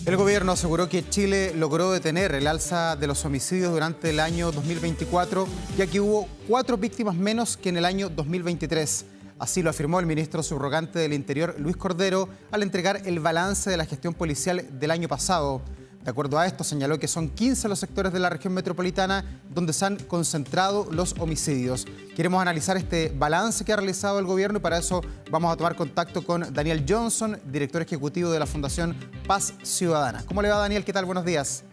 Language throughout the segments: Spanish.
El gobierno aseguró que Chile logró detener el alza de los homicidios durante el año 2024, ya que hubo 4 víctimas menos que en el año 2023. Así lo afirmó el ministro subrogante del Interior, Luis Cordero, al entregar el balance de la gestión policial del año pasado. De acuerdo a esto, señaló que son 15 los sectores de la región metropolitana donde se han concentrado los homicidios. Queremos analizar este balance que ha realizado el gobierno y para eso vamos a tomar contacto con Daniel Johnson, director ejecutivo de la Fundación Paz Ciudadana. ¿Cómo le va, Daniel? ¿Qué tal? Buenos días.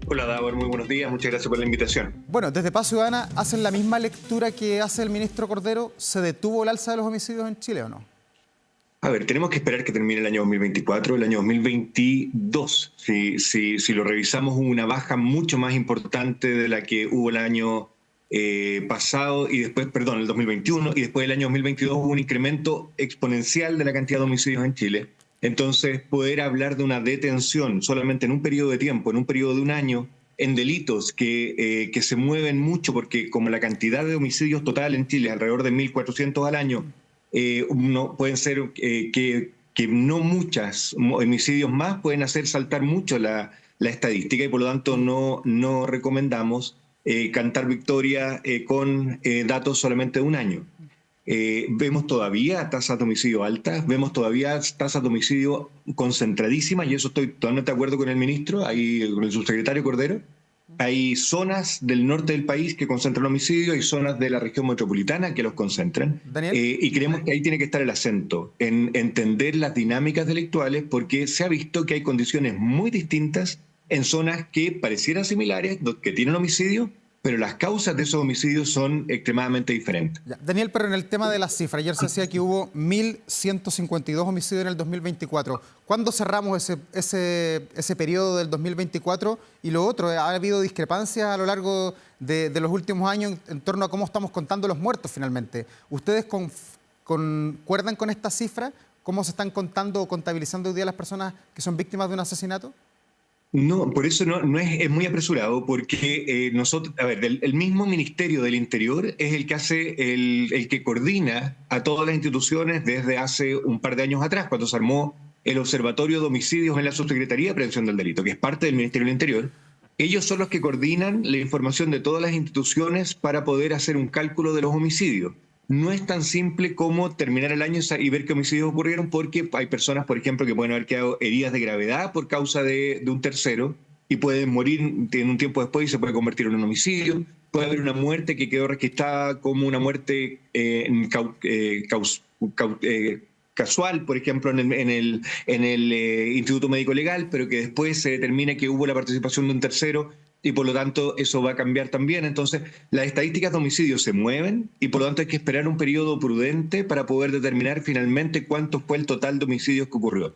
Hola, Davor. Muy buenos días. Muchas gracias por la invitación. Bueno, desde Paz Ciudadana, ¿hacen la misma lectura que hace el ministro Cordero? ¿Se detuvo el alza de los homicidios en Chile o no? A ver, tenemos que esperar que termine el año 2024, el año 2022. Si lo revisamos, hubo una baja mucho más importante de la que hubo el año pasado y después, perdón, el 2021, y después del año 2022 hubo un incremento exponencial de la cantidad de homicidios en Chile. Entonces, poder hablar de una detención solamente en un periodo de tiempo, en un periodo de un año, en delitos que se mueven mucho, porque como la cantidad de homicidios total en Chile es alrededor de 1.400 al año, pueden ser que no muchos homicidios más pueden hacer saltar mucho la estadística y por lo tanto no recomendamos cantar victoria con datos solamente de un año. Vemos todavía tasas de homicidio altas, vemos todavía tasas de homicidio concentradísimas y eso estoy totalmente de acuerdo con el ministro, ahí con el subsecretario Cordero. Hay zonas del norte del país que concentran homicidios y zonas de la región metropolitana que los concentran. Y creemos que ahí tiene que estar el acento, en entender las dinámicas delictuales, porque se ha visto que hay condiciones muy distintas en zonas que parecieran similares, que tienen homicidios, pero las causas de esos homicidios son extremadamente diferentes. Daniel, pero en el tema de las cifras, ayer se decía que hubo 1.152 homicidios en el 2024. ¿Cuándo cerramos ese periodo del 2024? Y lo otro, ¿ha habido discrepancias a lo largo de los últimos años en torno a cómo estamos contando los muertos finalmente? ¿Ustedes concuerdan con esta cifra? ¿Cómo se están contando o contabilizando hoy día las personas que son víctimas de un asesinato? No, por eso no es muy apresurado, porque nosotros, a ver, el mismo Ministerio del Interior es el que hace, el que coordina a todas las instituciones desde hace un par de años atrás, cuando se armó el Observatorio de Homicidios en la Subsecretaría de Prevención del Delito, que es parte del Ministerio del Interior. Ellos son los que coordinan la información de todas las instituciones para poder hacer un cálculo de los homicidios. No es tan simple como terminar el año y ver qué homicidios ocurrieron, porque hay personas, por ejemplo, que pueden haber quedado heridas de gravedad por causa de un tercero y pueden morir en un tiempo después y se puede convertir en un homicidio. Puede haber una muerte que quedó registrada como una muerte casual, por ejemplo, en el Instituto Médico Legal, pero que después se determina que hubo la participación de un tercero y por lo tanto eso va a cambiar también. Entonces, las estadísticas de homicidios se mueven y por lo tanto hay que esperar un periodo prudente para poder determinar finalmente cuánto fue el total de homicidios que ocurrió.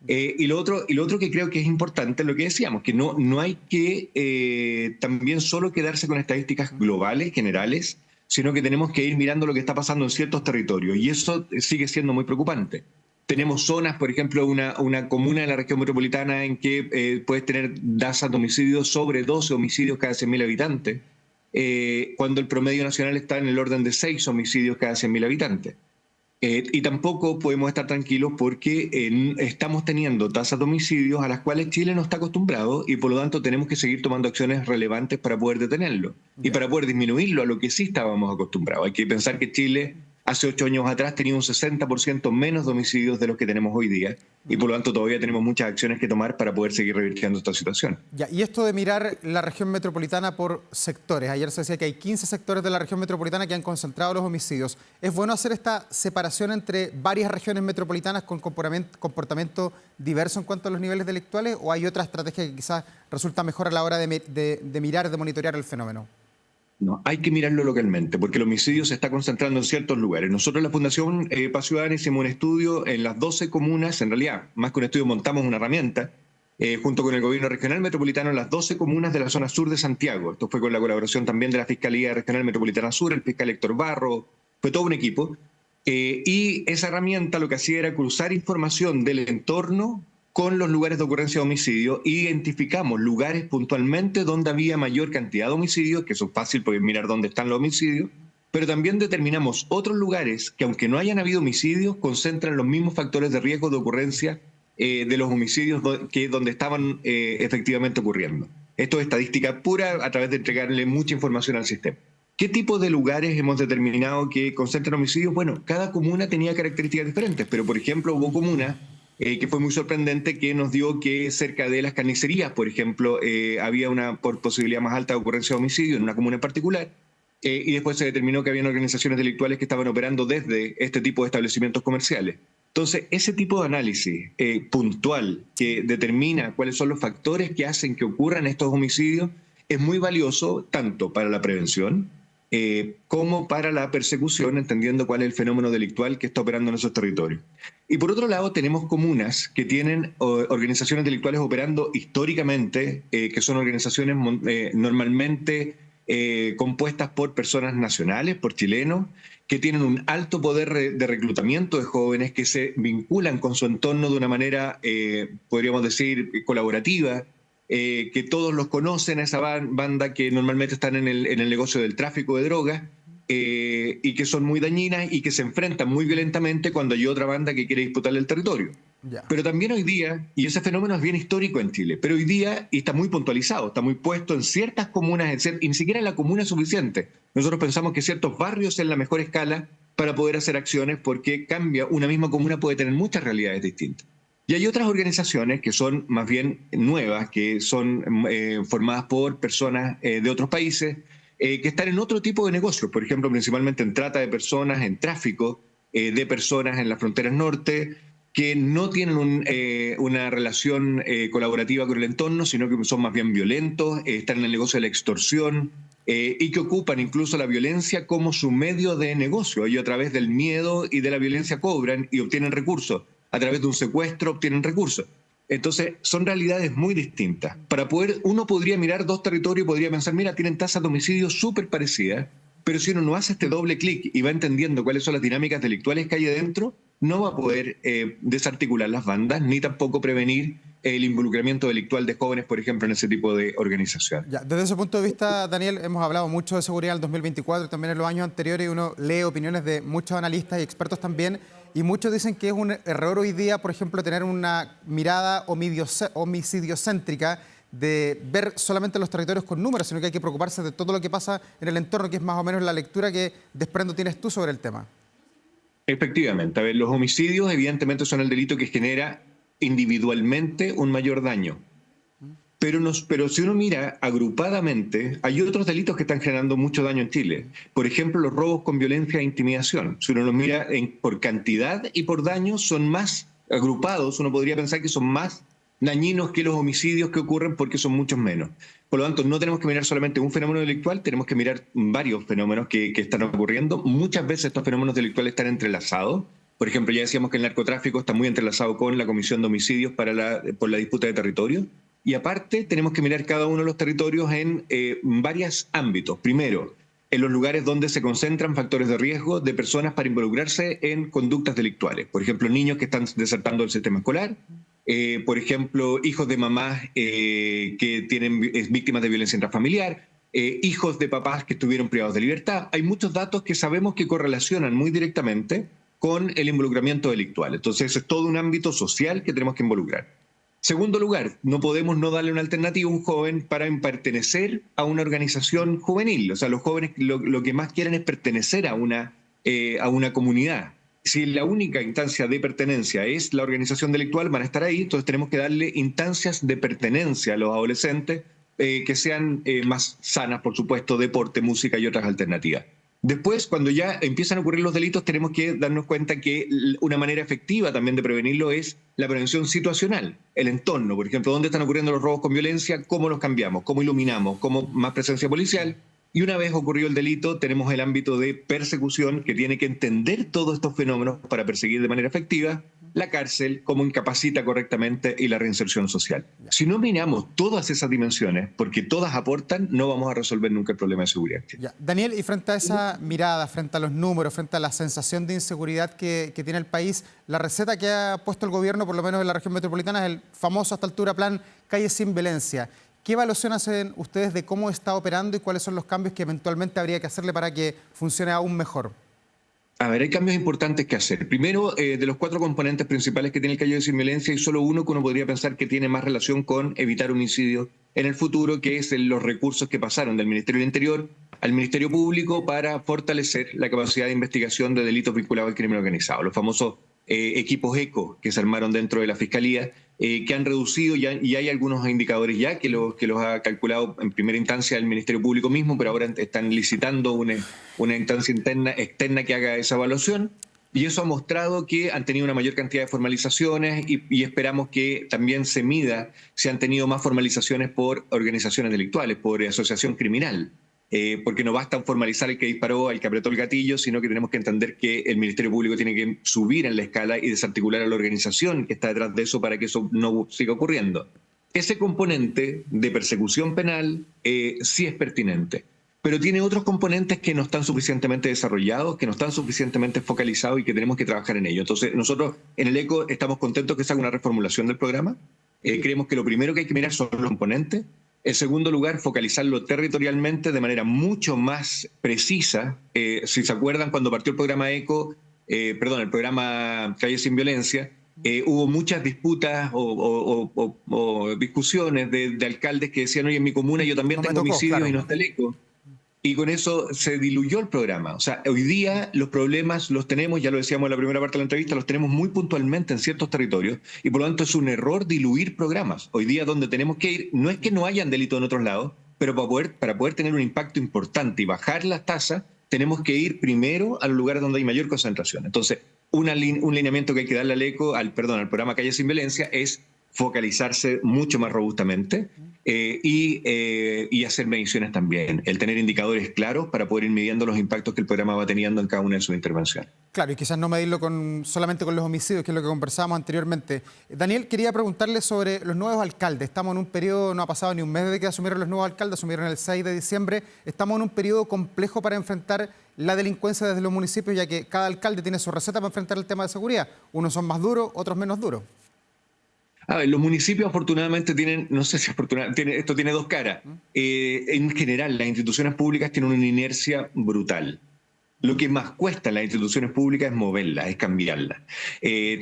Y lo otro que creo que es importante es lo que decíamos, que no hay que también solo quedarse con estadísticas globales, generales, sino que tenemos que ir mirando lo que está pasando en ciertos territorios y eso sigue siendo muy preocupante. Tenemos zonas, por ejemplo, una comuna en la región metropolitana en que puedes tener tasas de homicidios sobre 12 homicidios cada 100.000 habitantes, cuando el promedio nacional está en el orden de 6 homicidios cada 100.000 habitantes. Y tampoco podemos estar tranquilos porque estamos teniendo tasas de homicidios a las cuales Chile no está acostumbrado y por lo tanto tenemos que seguir tomando acciones relevantes para poder detenerlo y para poder disminuirlo a lo que sí estábamos acostumbrados. Hay que pensar que Chile hace 8 años atrás tenía un 60% menos de homicidios de los que tenemos hoy día y por lo tanto todavía tenemos muchas acciones que tomar para poder seguir revirtiendo esta situación. Y esto de mirar la región metropolitana por sectores, ayer se decía que hay 15 sectores de la región metropolitana que han concentrado los homicidios. ¿Es bueno hacer esta separación entre varias regiones metropolitanas con comportamiento diverso en cuanto a los niveles delictuales o hay otra estrategia que quizás resulta mejor a la hora de mirar, de monitorear el fenómeno? No, hay que mirarlo localmente, porque el homicidio se está concentrando en ciertos lugares. Nosotros en la Fundación Paz Ciudadana hicimos un estudio en las 12 comunas, en realidad, más que un estudio, montamos una herramienta, junto con el gobierno regional metropolitano, en las 12 comunas de la zona sur de Santiago. Esto fue con la colaboración también de la Fiscalía Regional Metropolitana Sur, el fiscal Héctor Barro, fue todo un equipo. Y esa herramienta lo que hacía era cruzar información del entorno con los lugares de ocurrencia de homicidio, identificamos lugares puntualmente donde había mayor cantidad de homicidios, que eso es fácil porque mirar dónde están los homicidios, pero también determinamos otros lugares que aunque no hayan habido homicidios, concentran los mismos factores de riesgo de ocurrencia de los homicidios donde estaban efectivamente ocurriendo. Esto es estadística pura a través de entregarle mucha información al sistema. ¿Qué tipo de lugares hemos determinado que concentran homicidios? Bueno, cada comuna tenía características diferentes, pero por ejemplo hubo comunas que fue muy sorprendente, que nos dio que cerca de las carnicerías, por ejemplo, había una posibilidad más alta de ocurrencia de homicidio en una comuna en particular, y después se determinó que había organizaciones delictuales que estaban operando desde este tipo de establecimientos comerciales. Entonces, ese tipo de análisis puntual que determina cuáles son los factores que hacen que ocurran estos homicidios es muy valioso tanto para la prevención como para la persecución, entendiendo cuál es el fenómeno delictual que está operando en esos territorios. Y por otro lado, tenemos comunas que tienen organizaciones delictuales operando históricamente, que son organizaciones normalmente compuestas por personas nacionales, por chilenos, que tienen un alto poder de reclutamiento de jóvenes, que se vinculan con su entorno de una manera, podríamos decir, colaborativa, que todos los conocen a esa banda, que normalmente están en el negocio del tráfico de drogas, y que son muy dañinas y que se enfrentan muy violentamente cuando hay otra banda que quiere disputarle el territorio. Ya. Pero también hoy día, y ese fenómeno es bien histórico en Chile, pero hoy día y está muy puntualizado, está muy puesto en ciertas comunas, y ni siquiera en la comuna es suficiente. Nosotros pensamos que ciertos barrios es la mejor escala para poder hacer acciones, porque cambia, una misma comuna puede tener muchas realidades distintas. Y hay otras organizaciones que son más bien nuevas, que son formadas por personas de otros países, que están en otro tipo de negocios, por ejemplo, principalmente en trata de personas, en tráfico de personas en las fronteras norte, que no tienen una relación colaborativa con el entorno, sino que son más bien violentos, están en el negocio de la extorsión, y que ocupan incluso la violencia como su medio de negocio. Ellos a través del miedo y de la violencia cobran y obtienen recursos. A través de un secuestro obtienen recursos. Entonces, son realidades muy distintas. Uno podría mirar dos territorios y podría pensar, mira, tienen tasas de homicidio súper parecidas, pero si uno no hace este doble clic y va entendiendo cuáles son las dinámicas delictuales que hay adentro, no va a poder desarticular las bandas, ni tampoco prevenir el involucramiento delictual de jóvenes, por ejemplo, en ese tipo de organización. Ya, desde ese punto de vista, Daniel, hemos hablado mucho de seguridad en el 2024, también en los años anteriores, y uno lee opiniones de muchos analistas y expertos también, y muchos dicen que es un error hoy día, por ejemplo, tener una mirada homicidiocéntrica, de ver solamente los territorios con números, sino que hay que preocuparse de todo lo que pasa en el entorno, que es más o menos la lectura que desprendo tienes tú sobre el tema. Efectivamente. A ver, los homicidios evidentemente son el delito que genera individualmente un mayor daño. Pero si uno mira agrupadamente, hay otros delitos que están generando mucho daño en Chile. Por ejemplo, los robos con violencia e intimidación. Si uno los mira por cantidad y por daño, son más agrupados. Uno podría pensar que son más dañinos que los homicidios que ocurren, porque son muchos menos. Por lo tanto, no tenemos que mirar solamente un fenómeno delictual, tenemos que mirar varios fenómenos que están ocurriendo. Muchas veces estos fenómenos delictuales están entrelazados. Por ejemplo, ya decíamos que el narcotráfico está muy entrelazado con la comisión de homicidios por la disputa de territorio. Y aparte, tenemos que mirar cada uno de los territorios en varios ámbitos. Primero, en los lugares donde se concentran factores de riesgo de personas para involucrarse en conductas delictuales. Por ejemplo, niños que están desertando del sistema escolar. Por ejemplo, hijos de mamás que tienen víctimas de violencia intrafamiliar, hijos de papás que estuvieron privados de libertad. Hay muchos datos que sabemos que correlacionan muy directamente con el involucramiento delictual. Entonces, eso es todo un ámbito social que tenemos que involucrar. Segundo lugar, no podemos no darle una alternativa a un joven para pertenecer a una organización juvenil. O sea, los jóvenes lo que más quieren es pertenecer a una comunidad. Si la única instancia de pertenencia es la organización delictual, van a estar ahí. Entonces tenemos que darle instancias de pertenencia a los adolescentes que sean más sanas, por supuesto, deporte, música y otras alternativas. Después, cuando ya empiezan a ocurrir los delitos, tenemos que darnos cuenta que una manera efectiva también de prevenirlo es la prevención situacional, el entorno. Por ejemplo, ¿dónde están ocurriendo los robos con violencia? ¿Cómo los cambiamos? ¿Cómo iluminamos? ¿Cómo más presencia policial? Y una vez ocurrido el delito, tenemos el ámbito de persecución, que tiene que entender todos estos fenómenos para perseguir de manera efectiva la cárcel, cómo incapacita correctamente, y la reinserción social. Si no miramos todas esas dimensiones, porque todas aportan, no vamos a resolver nunca el problema de seguridad. Ya. Daniel, y frente a esa mirada, frente a los números, frente a la sensación de inseguridad que tiene el país, la receta que ha puesto el gobierno, por lo menos en la región metropolitana, es el famoso a esta altura plan Calles sin Violencia. ¿Qué evaluación hacen ustedes de cómo está operando y cuáles son los cambios que eventualmente habría que hacerle para que funcione aún mejor? A ver, hay cambios importantes que hacer. Primero, de los 4 componentes principales que tiene el Callao Sin Violencia, hay solo uno que uno podría pensar que tiene más relación con evitar homicidios en el futuro, que es los recursos que pasaron del Ministerio del Interior al Ministerio Público para fortalecer la capacidad de investigación de delitos vinculados al crimen organizado. Los famosos equipos ECO que se armaron dentro de la Fiscalía, que han reducido, y hay algunos indicadores ya que los ha calculado en primera instancia el Ministerio Público mismo, pero ahora están licitando una instancia externa que haga esa evaluación, y eso ha mostrado que han tenido una mayor cantidad de formalizaciones y esperamos que también se mida si han tenido más formalizaciones por organizaciones delictuales, por asociación criminal. Porque no basta formalizar el que disparó, el que apretó el gatillo, sino que tenemos que entender que el Ministerio Público tiene que subir en la escala y desarticular a la organización que está detrás de eso para que eso no siga ocurriendo. Ese componente de persecución penal sí es pertinente, pero tiene otros componentes que no están suficientemente desarrollados, que no están suficientemente focalizados y que tenemos que trabajar en ello. Entonces, nosotros en el ECO estamos contentos que se haga una reformulación del programa. Creemos que lo primero que hay que mirar son los componentes. En segundo lugar, focalizarlo territorialmente de manera mucho más precisa. Si se acuerdan, cuando partió el programa ECO, el programa Calle Sin Violencia, hubo muchas disputas o discusiones de alcaldes que decían, oye, en mi comuna yo también tengo homicidios, claro, y no está el ECO. Y con eso se diluyó el programa. O sea, hoy día los problemas los tenemos, ya lo decíamos en la primera parte de la entrevista, los tenemos muy puntualmente en ciertos territorios y por lo tanto es un error diluir programas. Hoy día donde tenemos que ir, no es que no hayan delitos en otros lados, pero para poder tener un impacto importante y bajar las tasas, tenemos que ir primero a los lugares donde hay mayor concentración. Entonces, un lineamiento que hay que darle al ECO, al programa Calle Sin Violencia, es focalizarse mucho más robustamente y hacer mediciones también, el tener indicadores claros para poder ir midiendo los impactos que el programa va teniendo en cada una de sus intervenciones. Claro, y quizás no medirlo solamente con los homicidios, que es lo que conversábamos anteriormente. Daniel, quería preguntarle sobre los nuevos alcaldes. Estamos en un periodo, no ha pasado ni un mes desde que asumieron los nuevos alcaldes, asumieron el 6 de diciembre. Estamos en un periodo complejo para enfrentar la delincuencia desde los municipios, ya que cada alcalde tiene su receta para enfrentar el tema de seguridad. Unos son más duros, otros menos duros. A ver, los municipios afortunadamente tienen, no sé si afortunadamente, esto tiene dos caras. En general, las instituciones públicas tienen una inercia brutal. Lo que más cuesta en las instituciones públicas es moverlas, es cambiarlas.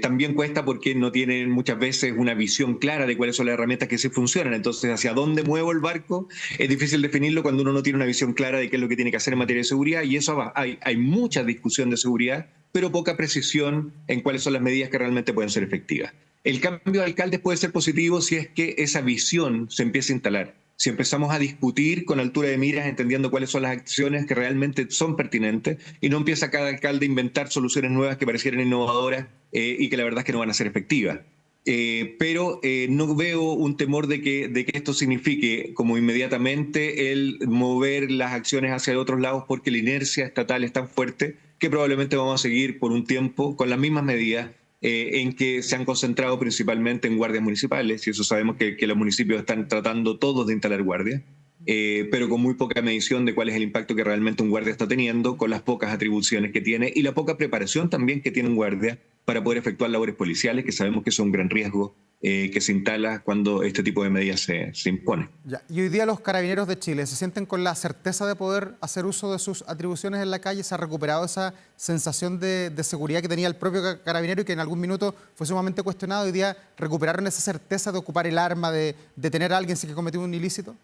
También cuesta porque no tienen muchas veces una visión clara de cuáles son las herramientas que sí funcionan. Entonces, hacia dónde muevo el barco es difícil definirlo cuando uno no tiene una visión clara de qué es lo que tiene que hacer en materia de seguridad. Y eso hay mucha discusión de seguridad, pero poca precisión en cuáles son las medidas que realmente pueden ser efectivas. El cambio de alcaldes puede ser positivo si es que esa visión se empieza a instalar. Si empezamos a discutir con altura de miras, entendiendo cuáles son las acciones que realmente son pertinentes, y no empieza cada alcalde a inventar soluciones nuevas que parecieran innovadoras y que la verdad es que no van a ser efectivas. Pero no veo un temor de que esto signifique como inmediatamente el mover las acciones hacia otros lados, porque la inercia estatal es tan fuerte que probablemente vamos a seguir por un tiempo con las mismas medidas en que se han concentrado principalmente en guardias municipales, y eso sabemos que los municipios están tratando todos de instalar guardias, pero con muy poca medición de cuál es el impacto que realmente un guardia está teniendo, con las pocas atribuciones que tiene y la poca preparación también que tiene un guardia para poder efectuar labores policiales, que sabemos que son un gran riesgo que se instala cuando este tipo de medidas se imponen. Ya. Y hoy día los carabineros de Chile se sienten con la certeza de poder hacer uso de sus atribuciones en la calle. ¿Se ha recuperado esa sensación de seguridad que tenía el propio carabinero y que en algún minuto fue sumamente cuestionado? Hoy día recuperaron esa certeza de ocupar el arma, de detener a alguien si que cometió un ilícito.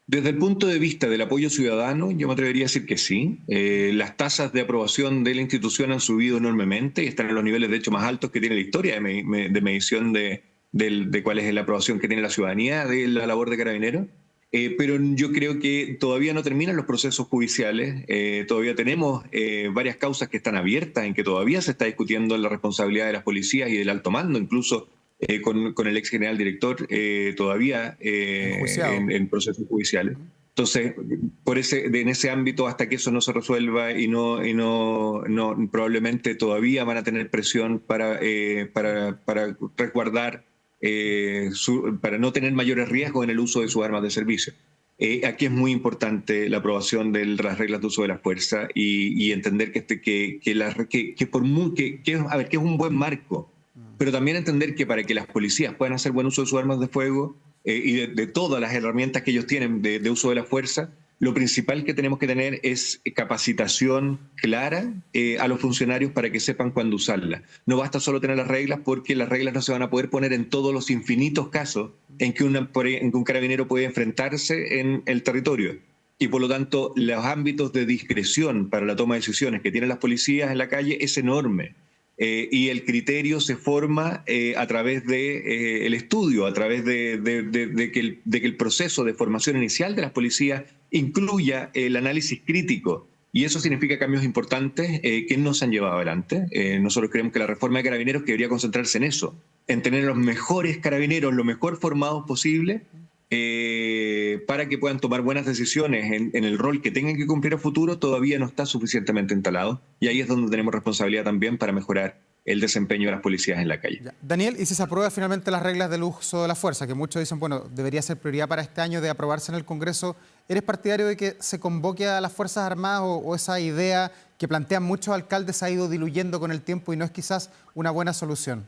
Desde el punto de vista del apoyo ciudadano, yo me atrevería a decir que sí. Las tasas de aprobación de la institución han subido enormemente y están en los niveles, de hecho, más altos que tiene la historia de medición de cuál es la aprobación que tiene la ciudadanía de la labor de carabineros. Pero yo creo que todavía no terminan los procesos judiciales. Todavía tenemos varias causas que están abiertas, en que todavía se está discutiendo la responsabilidad de las policías y del alto mando, incluso con el ex general director todavía en procesos judiciales. Entonces, en ese ámbito, hasta que eso no se resuelva y no probablemente todavía van a tener presión para resguardar, para no tener mayores riesgos en el uso de sus armas de servicio. Aquí es muy importante la aprobación de las reglas de uso de la fuerza y entender que es un buen marco, pero también entender que para que las policías puedan hacer buen uso de sus armas de fuego y de todas las herramientas que ellos tienen de uso de la fuerza, lo principal que tenemos que tener es capacitación clara a los funcionarios para que sepan cuándo usarla. No basta solo tener las reglas, porque las reglas no se van a poder poner en todos los infinitos casos en que un carabinero puede enfrentarse en el territorio. Y por lo tanto, los ámbitos de discreción para la toma de decisiones que tienen las policías en la calle es enorme. Y el criterio se forma a través del estudio, a través de que el proceso de formación inicial de las policías incluya el análisis crítico. Y eso significa cambios importantes que no se han llevado adelante. Nosotros creemos que la reforma de carabineros debería concentrarse en eso, en tener los mejores carabineros, lo mejor formados posible, para que puedan tomar buenas decisiones en el rol que tengan que cumplir a futuro. Todavía no está suficientemente instalado, y ahí es donde tenemos responsabilidad también para mejorar el desempeño de las policías en la calle. Daniel, ¿y si se aprueban finalmente las reglas del uso de la fuerza, que muchos dicen, bueno, debería ser prioridad para este año de aprobarse en el Congreso? ¿Eres partidario de que se convoque a las Fuerzas Armadas, o esa idea que plantean muchos alcaldes ha ido diluyendo con el tiempo y no es quizás una buena solución?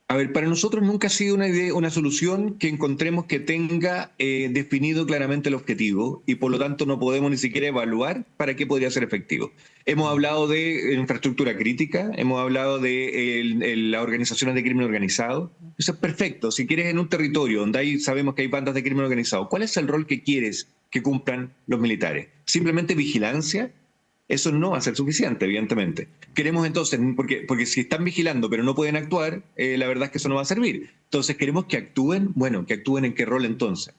A ver, para nosotros nunca ha sido una solución que encontremos que tenga definido claramente el objetivo, y por lo tanto no podemos ni siquiera evaluar para qué podría ser efectivo. Hemos hablado de infraestructura crítica, hemos hablado de las organizaciones de crimen organizado. Eso es perfecto. Si quieres en un territorio donde sabemos que hay bandas de crimen organizado, ¿cuál es el rol que quieres que cumplan los militares? ¿Simplemente vigilancia? Eso no va a ser suficiente, evidentemente. Queremos entonces, porque si están vigilando pero no pueden actuar, la verdad es que eso no va a servir. Entonces queremos que actúen. Bueno, ¿que actúen en qué rol entonces?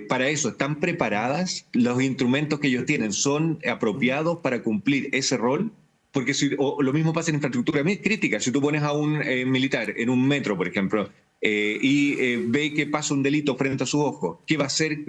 Para eso, ¿están preparadas? ¿Los instrumentos que ellos tienen son apropiados para cumplir ese rol? Porque lo mismo pasa en infraestructura crítica. Si tú pones a un militar en un metro, por ejemplo, y ve que pasa un delito frente a su ojo, ¿qué va a hacer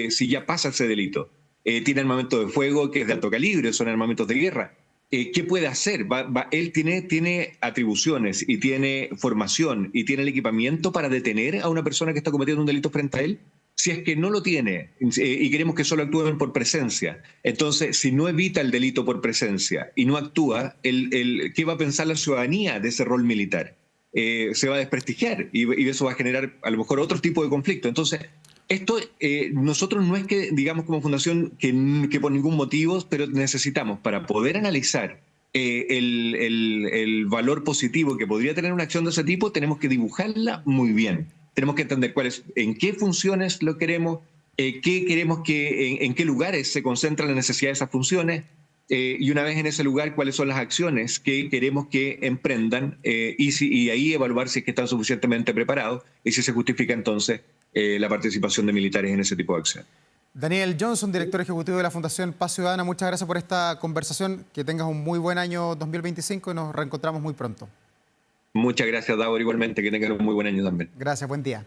si ya pasa ese delito? Tiene armamento de fuego que es de alto calibre, son armamentos de guerra. ¿Qué puede hacer? Él tiene atribuciones y tiene formación y tiene el equipamiento para detener a una persona que está cometiendo un delito frente a él. Si es que no lo tiene y queremos que solo actúen por presencia, entonces si no evita el delito por presencia y no actúa, ¿qué va a pensar la ciudadanía de ese rol militar? Se va a desprestigiar y eso va a generar a lo mejor otro tipo de conflicto. Entonces, esto nosotros no es que digamos como fundación que por ningún motivo, pero necesitamos, para poder analizar el valor positivo que podría tener una acción de ese tipo, tenemos que dibujarla muy bien. Tenemos que entender en qué funciones lo queremos, qué queremos en qué lugares se concentra la necesidad de esas funciones, y una vez en ese lugar, cuáles son las acciones que queremos que emprendan, y ahí evaluar si es que están suficientemente preparados y si se justifica entonces la participación de militares en ese tipo de acción. Daniel Johnson, director ejecutivo de la Fundación Paz Ciudadana, muchas gracias por esta conversación. Que tengas un muy buen año 2025 y nos reencontramos muy pronto. Muchas gracias, Davor, igualmente. Que tengan un muy buen año también. Gracias, buen día.